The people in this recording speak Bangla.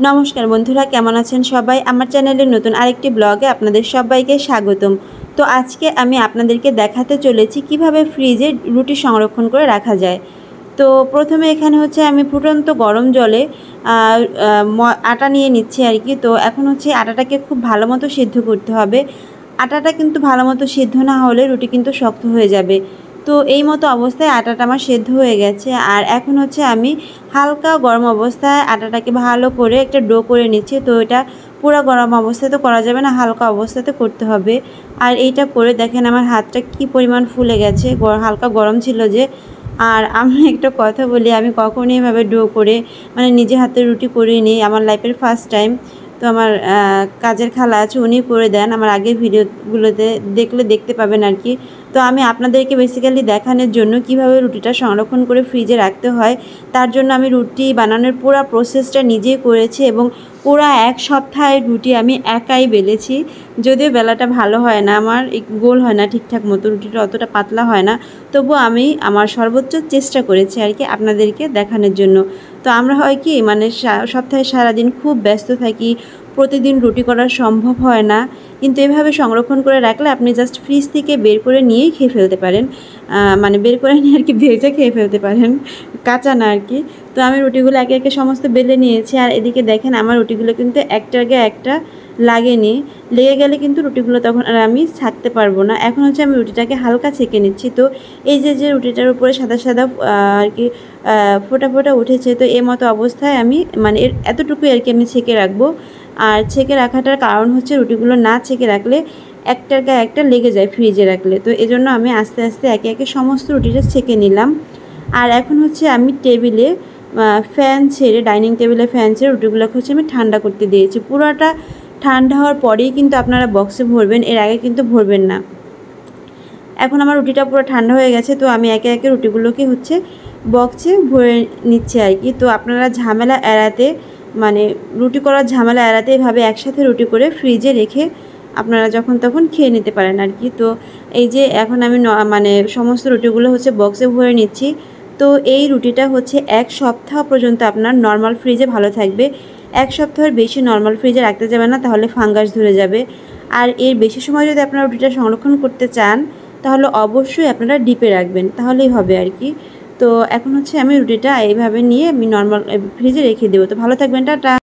নমস্কার বন্ধুরা, কেমন আছেন সবাই? আমার চ্যানেলের নতুন আরেকটি ব্লগে আপনাদের সবাইকে স্বাগতম। তো আজকে আমি আপনাদেরকে দেখাতে চলেছি কিভাবে ফ্রিজে রুটি সংরক্ষণ করে রাখা যায়। তো প্রথমে এখানে হচ্ছে আমি ফুটন্ত গরম জলে আটা নিয়ে নিচ্ছি আর কি। তো এখন হচ্ছে আটাটাকে খুব ভালো মতো সিদ্ধ করতে হবে। আটাটা কিন্তু ভালো মতো সিদ্ধ না হলে রুটি কিন্তু শক্ত হয়ে যাবে। তো এই মতো অবস্থায় আটাটা আমার সেদ্ধ হয়ে গেছে। আর এখন হচ্ছে আমি হালকা গরম অবস্থায় আটাটাকে ভালো করে একটা ডো করে নিচ্ছি। তো এটা পুরো গরম অবস্থায় তো করা যাবে না, হালকা অবস্থাতে করতে হবে। আর এইটা করে দেখেন আমার হাতটা কি পরিমাণ ফুলে গেছে, হালকা গরম ছিল যে। আর আমি একটা কথা বলি, আমি কখনই এভাবে ডো করে মানে নিজে হাতে রুটি করিনি, আমার লাইফের ফার্স্ট টাইম। তো আমার কাজের খালা আছে, উনি করে দেন, আমার আগের ভিডিওগুলোতে দেখতে পাবেন আর কি। তো আমি আপনাদেরকে বেসিক্যালি দেখানোর জন্য কিভাবে রুটিটা সংরক্ষণ করে ফ্রিজে রাখতে হয়, তার জন্য আমি রুটি বানানোর পুরো প্রসেসটা নিজেই করেছি এবং পুরো এক সপ্তাহের রুটি আমি একাই বেলেছি। যদিও বেলাটা ভালো হয় না, আমার গোল হয় না ঠিকঠাক মতো, রুটিটা অতটা পাতলা হয় না, তবু আমি আমার সর্বোচ্চ চেষ্টা করেছি আর কি আপনাদেরকে দেখানোর জন্য। তো আমরা হয় কি মানে সপ্তাহে সারাদিন খুব ব্যস্ত থাকি, প্রতিদিন রুটি করা সম্ভব হয় না, কিন্তু এভাবে সংরক্ষণ করে রাখলে আপনি জাস্ট ফ্রিজ থেকে বের করে নিয়েই খেয়ে ফেলতে পারেন। মানে বের করে নিয়ে আর কি ভেজে খেয়ে ফেলতে পারেন, কাঁচা না আর কি। তো আমি রুটিগুলো একে একে সমস্ত বেলে নিয়েছি। আর এদিকে দেখেন আমার রুটিগুলো কিন্তু একটার আগে একটা লাগেনি, লেগে গেলে কিন্তু রুটিগুলো তখন আর আমি ছাকতে পারবো না। এখন হচ্ছে আমি রুটিটাকে হালকা ছেঁকে নিচ্ছি। তো এই যে রুটিটার উপরে সাদা সাদা আর কি ফোঁটা ফোঁটা উঠেছে, তো এই মতো অবস্থায় আমি মানে এতটুকুই আর কি আমি ছেঁকে রাখবো। আর ছেঁকে রাখাটার কারণ হচ্ছে রুটিগুলো না ছেঁকে রাখলে একটার গায়ে একটা লেগে যায় ফ্রিজে রাখলে। তো এজন্য আমি আস্তে আস্তে একে একে সমস্ত রুটিটা ছেঁকে নিলাম। আর এখন হচ্ছে আমি টেবিলে ফ্যান ছেড়ে, ডাইনিং টেবিলে ফ্যান ছেড়ে রুটিগুলোকে হচ্ছে আমি ঠান্ডা করতে দিয়েছি। পুরোটা ঠান্ডা হওয়ার পরেই কিন্তু আপনারা বক্সে ভরবেন, এর আগে কিন্তু ভরবেন না। এখন আমার রুটিটা পুরো ঠান্ডা হয়ে গেছে, তো আমি একে একে রুটিগুলোকে হচ্ছে বক্সে ভরে নিচ্ছি আর কি। তো আপনারা ঝামেলা এড়াতে, মানে রুটি করার ঝামেলা এড়াতে এভাবে একসাথে রুটি করে ফ্রিজে রেখে আপনারা যখন তখন খেয়ে নিতে পারেন আর কি। তো এই যে এখন আমি মানে সমস্ত রুটিগুলো হচ্ছে বক্সে ভরে নিচ্ছি। তো এই রুটিটা হচ্ছে এক সপ্তাহ পর্যন্ত আপনার নর্মাল ফ্রিজে ভালো থাকবে। এক সপ্তাহের বেশি নর্মাল ফ্রিজে রাখতে যাবে না, তাহলে ফাঙ্গাস ধরে যাবে। আর এর বেশি সময় যদি আপনারা রুটিটা সংরক্ষণ করতে চান, তাহলে অবশ্যই আপনারা ডিপে রাখবেন, তাহলেই হবে আর কি। তো এখন হচ্ছে আমি রুটিটা এইভাবে নিয়ে আমি নর্মাল ফ্রিজে রেখে দেবো। তো ভালো থাকবেন, টাটা।